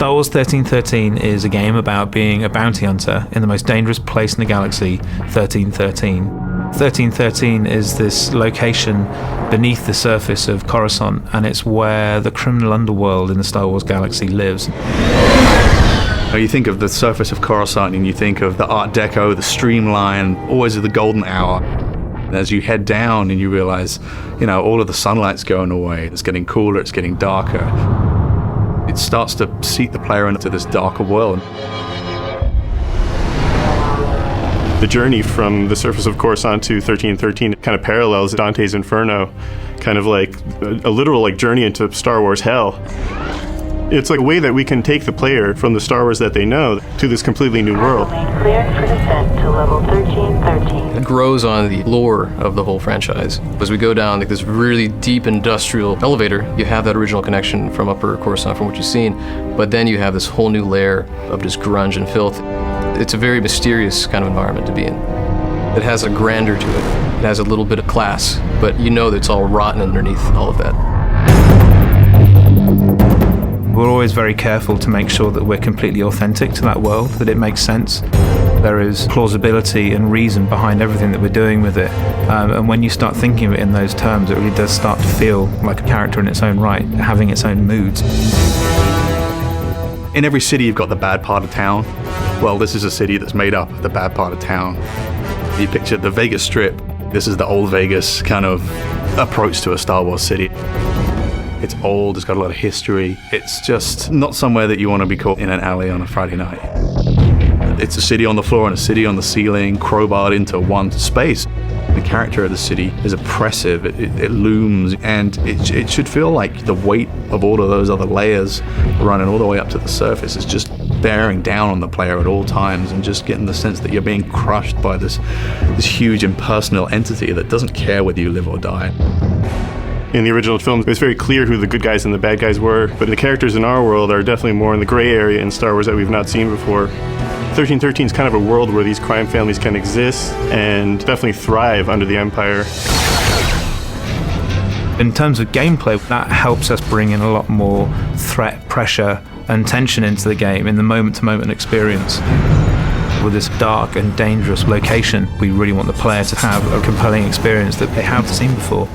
Star Wars 1313 is a game about being a bounty hunter in the most dangerous place in the galaxy, 1313. 1313 is this location beneath the surface of Coruscant, and it's where the criminal underworld in the Star Wars galaxy lives. You think of the surface of Coruscant and you think of the Art Deco, the streamline, always the golden hour. And as you head down and you realize, all of the sunlight's going away, it's getting cooler, it's getting darker. It starts to seat the player into this darker world. The journey from the surface of Coruscant to 1313 kind of parallels Dante's Inferno, kind of like a literal journey into Star Wars hell. It's like a way that we can take the player from the Star Wars that they know to this completely new world. Cleared for descent to level 1313. It grows on the lore of the whole franchise. As we go down this really deep industrial elevator, you have that original connection from Upper Coruscant from what you've seen, but then you have this whole new layer of just grunge and filth. It's a very mysterious kind of environment to be in. It has a grandeur to it. It has a little bit of class, but you know that it's all rotten underneath all of that. We're always very careful to make sure that we're completely authentic to that world, that it makes sense. There is plausibility and reason behind everything that we're doing with it. And when you start thinking of it in those terms, it really does start to feel like a character in its own right, having its own moods. In every city, you've got the bad part of town. Well, this is a city that's made up of the bad part of town. You picture the Vegas Strip. This is the old Vegas kind of approach to a Star Wars city. It's old, it's got a lot of history. It's just not somewhere that you want to be caught in an alley on a Friday night. It's a city on the floor and a city on the ceiling, crowbarred into one space. The character of the city is oppressive, it looms, and it should feel like the weight of all of those other layers running all the way up to the surface is just bearing down on the player at all times, and just getting the sense that you're being crushed by this huge impersonal entity that doesn't care whether you live or die. In the original film, it was very clear who the good guys and the bad guys were, but the characters in our world are definitely more in the gray area in Star Wars that we've not seen before. 1313 is kind of a world where these crime families can exist and definitely thrive under the Empire. In terms of gameplay, that helps us bring in a lot more threat, pressure, and tension into the game in the moment-to-moment experience. With this dark and dangerous location, we really want the player to have a compelling experience that they haven't seen before.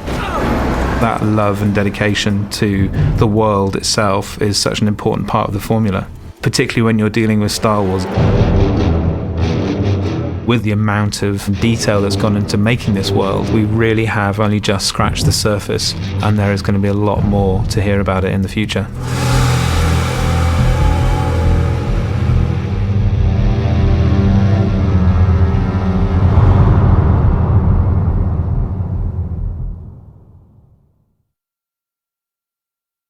That love and dedication to the world itself is such an important part of the formula, particularly when you're dealing with Star Wars. With the amount of detail that's gone into making this world, we really have only just scratched the surface, and there is going to be a lot more to hear about it in the future.